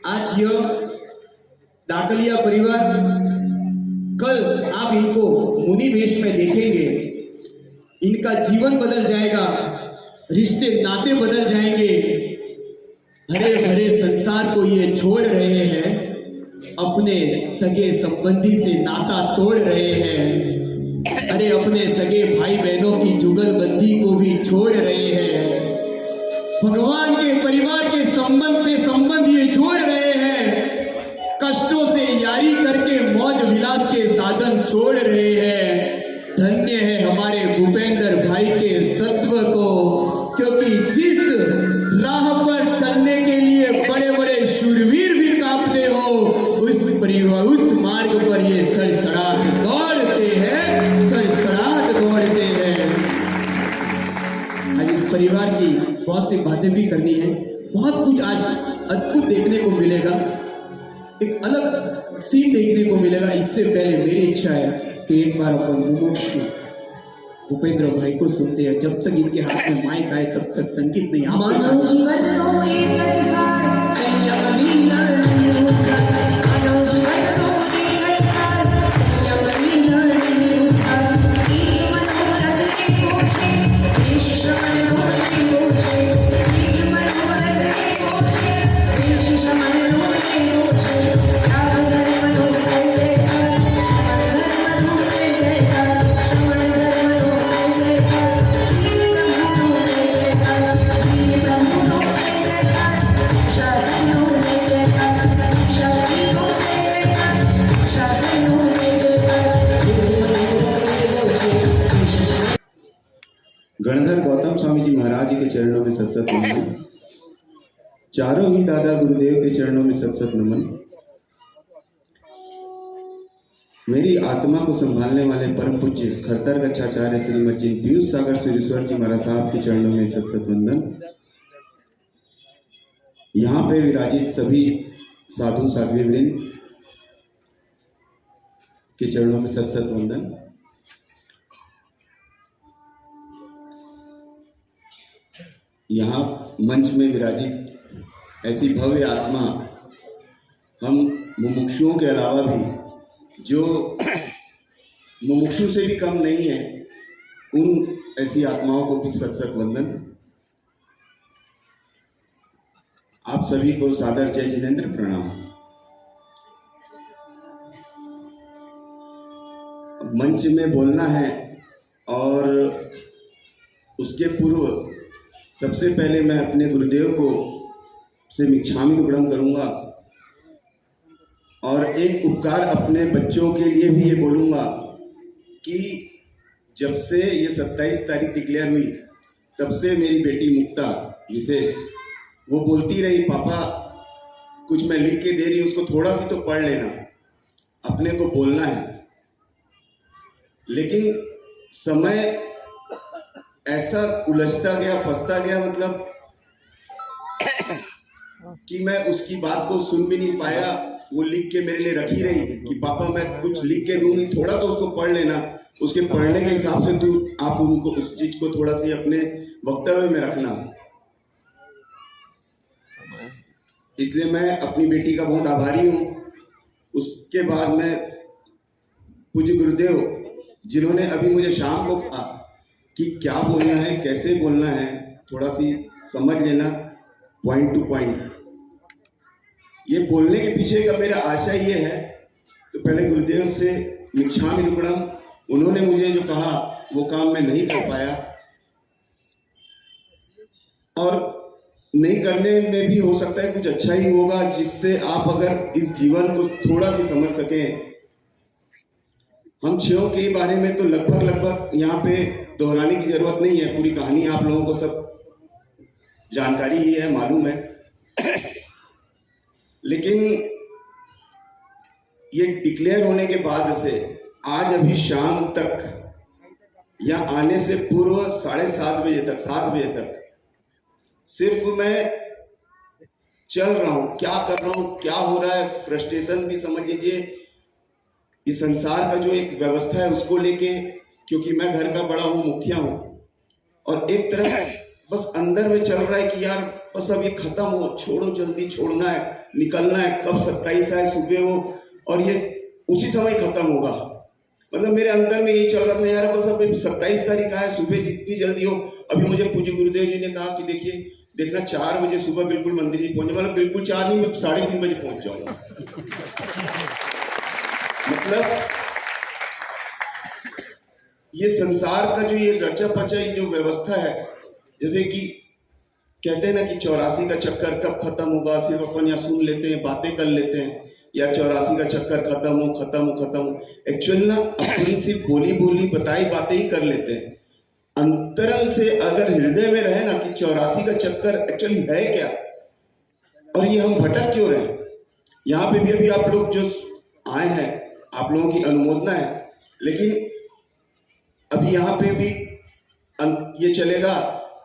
आज यह डाकलिया परिवार, कल आप इनको मुनि वेश में देखेंगे। इनका जीवन बदल जाएगा, रिश्ते नाते बदल जाएंगे। हरे भरे संसार को ये छोड़ रहे हैं, अपने सगे संबंधी से नाता तोड़ रहे हैं। अरे अपने सगे भाई बहनों की जुगलबंदी को भी छोड़ रहे हैं। भगवान के परिवार के संबंध से संबंध ये जोड़ रहे हैं। कष्टों से यारी करके मौज विलास के साधन छोड़ रहे हैं। धन्य है हमारे भूपेंद्र भाई के सत्व को, क्योंकि जिस राह पर चलने के लिए बड़े बड़े शूरवीर भी कांपते हो, उस परिवार उस मार्ग पर ये सड़सड़ाहट दौड़ते हैं, सड़सड़ाहट दौड़ते हैं। आज इस परिवार की बहुत सी बातें भी करनी है, बहुत कुछ आज अद्भुत देखने को मिलेगा, एक अलग सीन देखने को मिलेगा। इससे पहले मेरी इच्छा है कि एक बार अपन मुमुक्षु भूपेंद्र भाई को सुनते हैं। जब तक इनके हाथ में माइक आए तब तक संगीत नहीं गणधर गौतम स्वामी जी महाराज जी के चरणों में सत नमन। चारों ही दादा गुरुदेव के चरणों में सत नमन। मेरी आत्मा को संभालने वाले परम पूज्य खरतर कच्छाचार्य श्रीमद जी पीयूष सागर सुरेश्वर जी महाराज साहब के चरणों में सत वंदन। यहाँ पे विराजित सभी साधु साध्वी वृंद के चरणों में सत वंदन। यहाँ मंच में विराजित ऐसी भव्य आत्मा, हम मुमुक्षुओं के अलावा भी जो मुमुक्षु से भी कम नहीं है, उन ऐसी आत्माओं को भी सत वंदन। आप सभी को सादर जय जिनेन्द्र प्रणाम। मंच में बोलना है और उसके पूर्व सबसे पहले मैं अपने गुरुदेव को से मिच्छामी दुक्कडम करूंगा और एक उपकार अपने बच्चों के लिए भी ये बोलूँगा कि जब से ये 27 तारीख डिक्लेयर हुई तब से मेरी बेटी मुक्ता विशेष वो बोलती रही, पापा कुछ मैं लिख के दे रही हूँ, उसको थोड़ा सी तो पढ़ लेना, अपने को बोलना है। लेकिन समय ऐसा उलझता गया, फंसता गया, मतलब कि मैं उसकी बात को सुन भी नहीं पाया। वो लिख के मेरे लिए रखी रही कि पापा मैं कुछ लिख के दूंगी, थोड़ा तो उसको पढ़ लेना, उसके पढ़ने के हिसाब से तू आप उनको उस चीज को थोड़ा सी अपने वक्तव्य में रखना। इसलिए मैं अपनी बेटी का बहुत आभारी हूँ। उसके बाद मैं पूज्य गुरुदेव जिन्होंने अभी मुझे शाम को कहा कि क्या बोलना है, कैसे बोलना है, थोड़ा सी समझ लेना पॉइंट टू पॉइंट। ये बोलने के पीछे का मेरा आशय ये है, तो पहले गुरुदेव से मिच्छामी दुक्कडम, उन्होंने मुझे जो कहा वो काम मैं नहीं कर पाया और नहीं करने में भी हो सकता है कुछ अच्छा ही होगा, जिससे आप अगर इस जीवन को थोड़ा सी समझ सकें। हम छयों के बारे में तो लगभग यहाँ पे दोहराने की जरूरत नहीं है, पूरी कहानी आप लोगों को सब जानकारी ही है, मालूम है। लेकिन ये डिक्लेयर होने के बाद से आज अभी शाम तक या आने से पूर्व 7:30 बजे तक 7 बजे तक सिर्फ मैं चल रहा हूँ, क्या कर रहा हूँ, क्या हो रहा है, फ्रस्ट्रेशन भी समझ लीजिए, इस संसार का जो एक व्यवस्था है उसको लेके, क्योंकि मैं घर का बड़ा हूँ, मुखिया हूँ, और एक तरफ बस अंदर में चल रहा है कि यार बस अब ये खत्म हो, छोड़ो, जल्दी छोड़ना है, निकलना है, कब 27 आए सुबह हो और ये उसी समय खत्म होगा। मतलब मेरे अंदर में यही चल रहा था, यार बस अब 27 तारीख आया, सुबह जितनी जल्दी हो। अभी मुझे पूज्य गुरुदेव जी ने कहा कि देखिए देखना 4 बजे सुबह बिल्कुल मंदिर ही पहुंचे, मतलब बिल्कुल 4 नहीं, मैं 3:30 बजे पहुंच जाऊंगा। मतलब ये संसार का जो ये रचा पचा जो व्यवस्था है, जैसे कि कहते हैं ना कि 84 का चक्कर कब खत्म होगा, सिर्फ अपन यहाँ सुन लेते हैं, बातें कर लेते हैं, या 84 का चक्कर खत्म हो। एक्चुअली ना अपन सिर्फ बोली बताई बातें ही कर लेते हैं। अंतरंग से अगर हृदय में रहे ना कि 84 का चक्कर एक्चुअली है क्या, और ये हम भटक क्यों रहे। यहाँ पे भी अभी आप लोग जो आए हैं, आप लोगों की अनुमोदना है, लेकिन अभी यहाँ पे भी ये चलेगा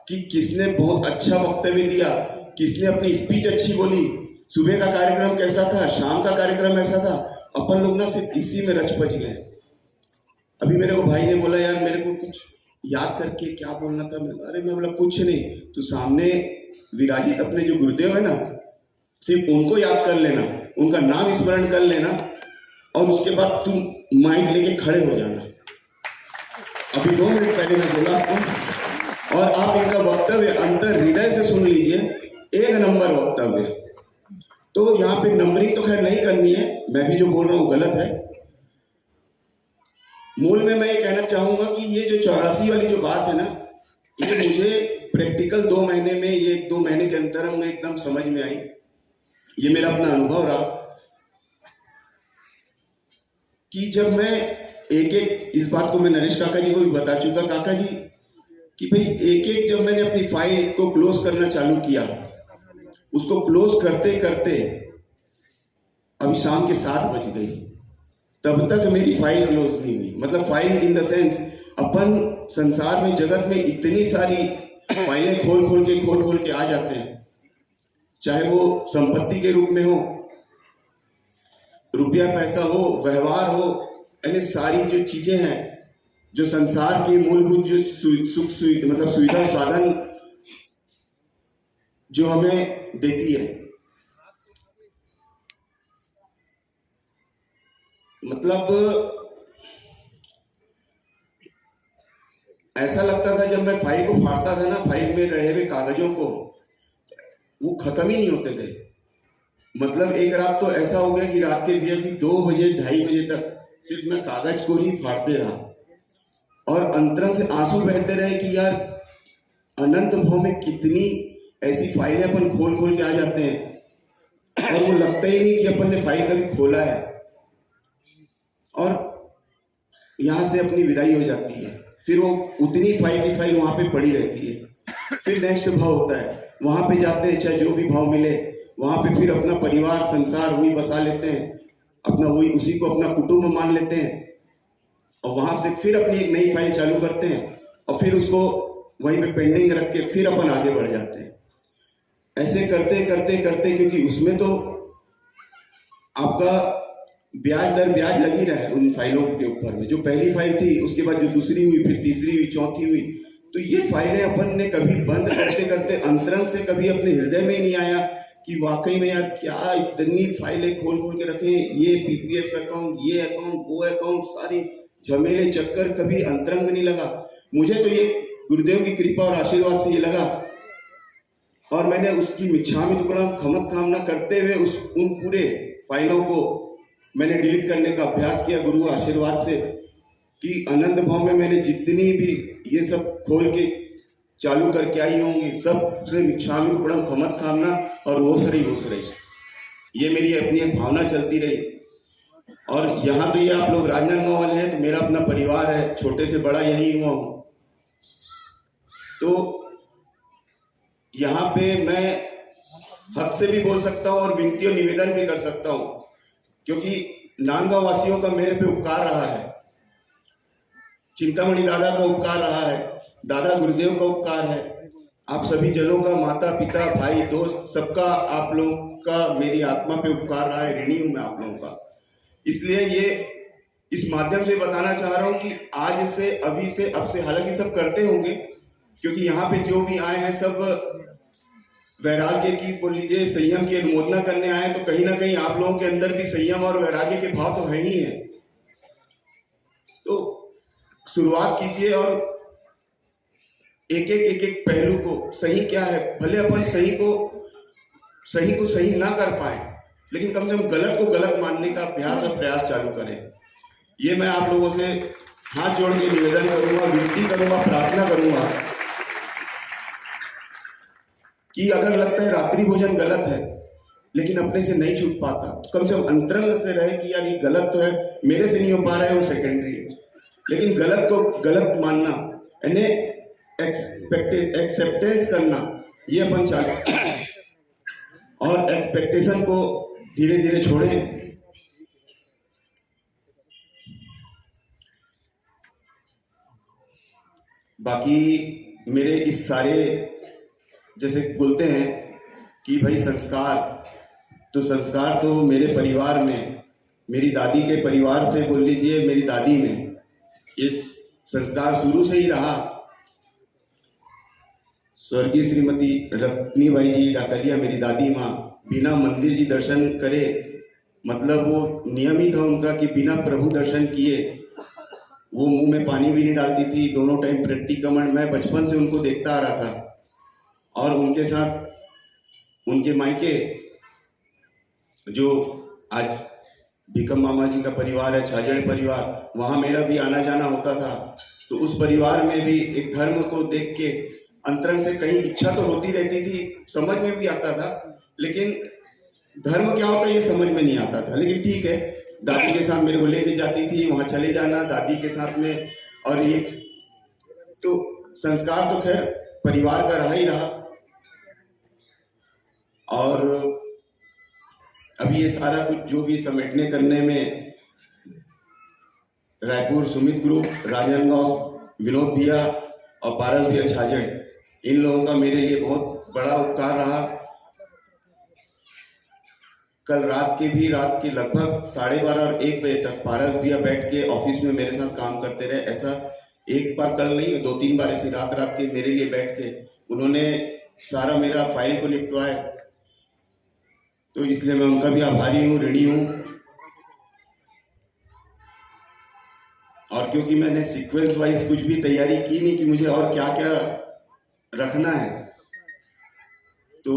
कि किसने बहुत अच्छा वक्तव्य दिया, किसने अपनी स्पीच अच्छी बोली, सुबह का कार्यक्रम कैसा था, शाम का कार्यक्रम ऐसा था। अपन लोग ना सिर्फ इसी में रच बच गए। अभी मेरे को भाई ने बोला, यार मेरे को कुछ याद करके क्या बोलना था। अरे मैं बोला कुछ नहीं, तू सामने विराजित अपने जो गुरुदेव है ना, सिर्फ उनको याद कर लेना, उनका नाम स्मरण कर लेना, और उसके बाद तुम माइक लेके खड़े हो जाना। अभी 2 मिनट पहले मैं बोला आपको, और आप इनका वक्तव्य अंतर हृदय से सुन लीजिए, 1 नंबर वक्तव्य। तो यहाँ पे नंबरिंग तो खैर नहीं करनी है, मैं भी जो बोल रहा हूँ गलत है। मूल में मैं ये कहना चाहूंगा कि ये जो 84 वाली जो बात है ना, ये मुझे प्रैक्टिकल 2 महीने में, ये 2 महीने के अंतर में एकदम समझ में आई। ये मेरा अपना अनुभव रहा कि जब मैं एक इस बात को मैं नरेश काका जी को भी बता चुका, काका जी, कि भाई एक जब मैंने अपनी फाइल को क्लोज करना चालू किया, उसको क्लोज करते करते अभी शाम के 7 बज गई, तब तक मेरी फाइल क्लोज नहीं हुई। मतलब फाइल इन द सेंस, अपन संसार में जगत में इतनी सारी फाइलें खोल के आ जाते हैं, चाहे वो संपत्ति के रूप में हो, रुपया पैसा हो, व्यवहार हो, यानी सारी जो चीजें हैं जो संसार की मूलभूत जो मतलब सुविधा साधन जो हमें देती है। मतलब ऐसा लगता था जब मैं फाइल को फाड़ता था ना, फाइल में रहे हुए कागजों को, वो खत्म ही नहीं होते थे। मतलब एक रात तो ऐसा हो गया कि रात के 2 बजे 2:30 बजे तक सिर्फ मैं कागज को ही फाड़ते रहा, और अंतरंग से आंसू बहते रहे कि यार अनंत भाव में कितनी ऐसी फाइलें अपन खोल के आ जाते हैं, और वो लगता ही नहीं कि अपन ने फाइल कभी खोला है, और यहां से अपनी विदाई हो जाती है। फिर वो उतनी फाइल की फाइल वहां पे पड़ी रहती है। फिर नेक्स्ट भाव होता है, वहां पे जाते हैं, चाहे जो भी भाव मिले, वहां पे फिर अपना परिवार संसार वही बसा लेते हैं, अपना वही उसी को अपना कुटुंब मान लेते हैं, और वहां से फिर अपनी एक नई फाइल चालू करते हैं, और फिर उसको वहीं पे पेंडिंग रख के फिर अपन आगे बढ़ जाते हैं। ऐसे करते क्योंकि उसमें तो आपका ब्याज दर ब्याज लगी रहा है उन फाइलों के ऊपर में। जो पहली फाइल थी, उसके बाद जो दूसरी हुई, फिर तीसरी हुई, चौथी हुई, तो ये फाइलें अपन ने कभी बंद करते अंतरंग से कभी अपने हृदय में ही नहीं आया कि वाकई में यार क्या इतनी फाइलें खोल के रखे, ये पीपीएफ अकाउंट, ये अकाउंट, वो अकाउंट, सारी झमेले चक्कर कभी अंतरंग में नहीं लगा। मुझे तो ये गुरुदेव की कृपा और आशीर्वाद से ये लगा, और मैंने उसकी मिच्छामि दुक्कड़म खमक कामना करते हुए उन पूरे फाइलों को मैंने डिलीट करने का अभ्यास किया गुरु आशीर्वाद से, कि अनंत भाव में मैंने जितनी भी ये सब खोल के चालू करके आई होंगी, सब से मिच्छामि दुक्कड़म खमक कामना, और होश रही। ये मेरी अपनी एक भावना चलती रही। और यहाँ तो ये आप लोग राजनांदगांव वाले हैं, तो मेरा अपना परिवार है, छोटे से बड़ा यही हुआ हूँ। तो यहाँ पे मैं हक से भी बोल सकता हूँ और विनती और निवेदन भी कर सकता हूँ, क्योंकि नांदगांव वासियों का मेरे पे उपकार रहा है, चिंतामणि दादा का उपकार रहा है, दादा गुरुदेव का उपकार है, आप सभी जनों का, माता पिता भाई दोस्त सबका, आप लोगों का मेरी आत्मा पे उपकार रहा है। ऋणी हूं मैं आप लोगों का। इसलिए ये इस माध्यम से बताना चाह रहा हूं कि आज से, अभी से, अब से, हालांकि सब करते होंगे, क्योंकि यहाँ पे जो भी आए हैं सब वैराग्य की बोल लीजिए संयम की अनुमोदना करने आए, तो कहीं ना कहीं आप लोगों के अंदर भी संयम और वैराग्य के भाव तो है ही है। तो शुरुआत कीजिए और एक एक पहलू को, सही क्या है, भले अपन सही को सही ना कर पाए, लेकिन कम से कम गलत को गलत मानने का अभ्यास और प्रयास चालू करें। ये मैं आप लोगों से हाथ जोड़ के निवेदन करूंगा, विनती करूंगा, प्रार्थना करूंगा कि अगर लगता है रात्रि भोजन गलत है लेकिन अपने से नहीं छूट पाता, तो कम से कम अंतरंग से रहे कि यार ये गलत तो है, मेरे से नहीं हो पा रहा है, वो सेकेंडरी है, लेकिन गलत को गलत मानना, यानी एक्सेप्टेंस करना, ये अपन चालू और एक्सपेक्टेशन को धीरे धीरे छोड़ें। बाकी मेरे इस सारे, जैसे बोलते हैं कि भाई संस्कार तो मेरे परिवार में, मेरी दादी के परिवार से बोल लीजिए, मेरी दादी में ये संस्कार शुरू से ही रहा। स्वर्गीय श्रीमती रत्नीबाई जी डाकलिया, मेरी दादी माँ, बिना मंदिर जी दर्शन करे, मतलब वो नियम ही था उनका कि बिना प्रभु दर्शन किए वो मुंह में पानी भी नहीं डालती थी। दोनों टाइम प्रतिक्रमण, मैं बचपन से उनको देखता आ रहा था और उनके साथ उनके मायके जो आज भीकम मामा जी का परिवार है, छाजड़ परिवार, वहाँ मेरा भी आना जाना होता था। तो उस परिवार में भी एक धर्म को देख के अंतरंग से कहीं इच्छा तो होती रहती थी, समझ में भी आता था, लेकिन धर्म क्या होता है ये समझ में नहीं आता था। लेकिन ठीक है, दादी के साथ मेरे को लेके जाती थी, वहाँ चले जाना दादी के साथ में, और ये तो संस्कार तो खैर परिवार का रहा ही रहा। और अभी ये सारा कुछ जो भी समेटने करने में रायपुर सुमित ग्रुप, राजनांदगांव विनोद भैया और पारस भैया छाजड़, इन लोगों का मेरे लिए बहुत बड़ा उपकार रहा। कल रात के लगभग 12:30 और 1 बजे तक पारस भैया बैठ के ऑफिस में मेरे साथ काम करते रहे। ऐसा एक बार कल नहीं, 2-3 बार ऐसे रात के मेरे लिए बैठ के उन्होंने सारा मेरा फाइल को निपटवाया। तो इसलिए मैं उनका भी आभारी हूँ, ऋणी हूँ। और क्योंकि मैंने सीक्वेंस वाइज कुछ भी तैयारी की नहीं कि मुझे और क्या क्या रखना है, तो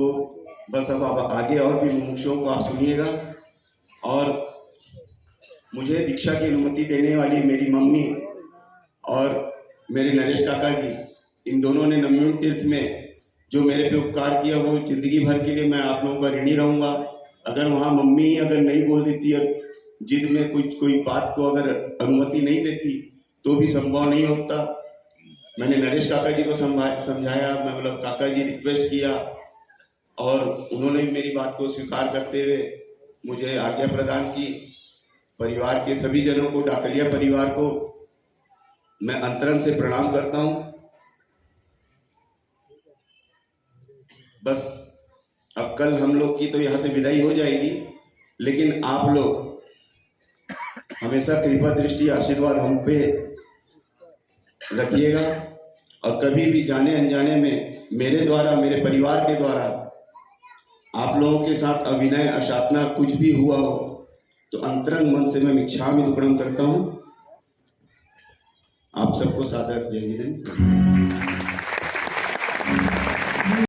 बस अब आगे और भी मुमुक्षुओं को आप सुनिएगा। और मुझे दीक्षा की अनुमति देने वाली मेरी मम्मी और मेरे नरेश काका जी, इन दोनों ने नमयून तीर्थ में जो मेरे पे उपकार किया, वो जिंदगी भर के लिए मैं आप लोगों का ऋणी रहूंगा। अगर वहाँ मम्मी अगर नहीं बोल देती और जिद में कोई बात को अगर अनुमति नहीं देती तो भी संभव नहीं होता। मैंने नरेश काका जी को समझाया, मैं मतलब काका जी रिक्वेस्ट किया और उन्होंने भी मेरी बात को स्वीकार करते हुए मुझे आज्ञा प्रदान की। परिवार के सभी जनों को, डाकलिया परिवार को मैं अंतरंग से प्रणाम करता हूं। बस अब कल हम लोग की तो यहाँ से विदाई हो जाएगी, लेकिन आप लोग हमेशा कृपा दृष्टि आशीर्वाद हम पे रखिएगा। और कभी भी जाने अनजाने में मेरे द्वारा, मेरे परिवार के द्वारा आप लोगों के साथ अविनय, अशातना कुछ भी हुआ हो तो अंतरंग मन से मैं मिच्छामि दुक्कडम करता हूं। आप सबको सादर जय हिंद।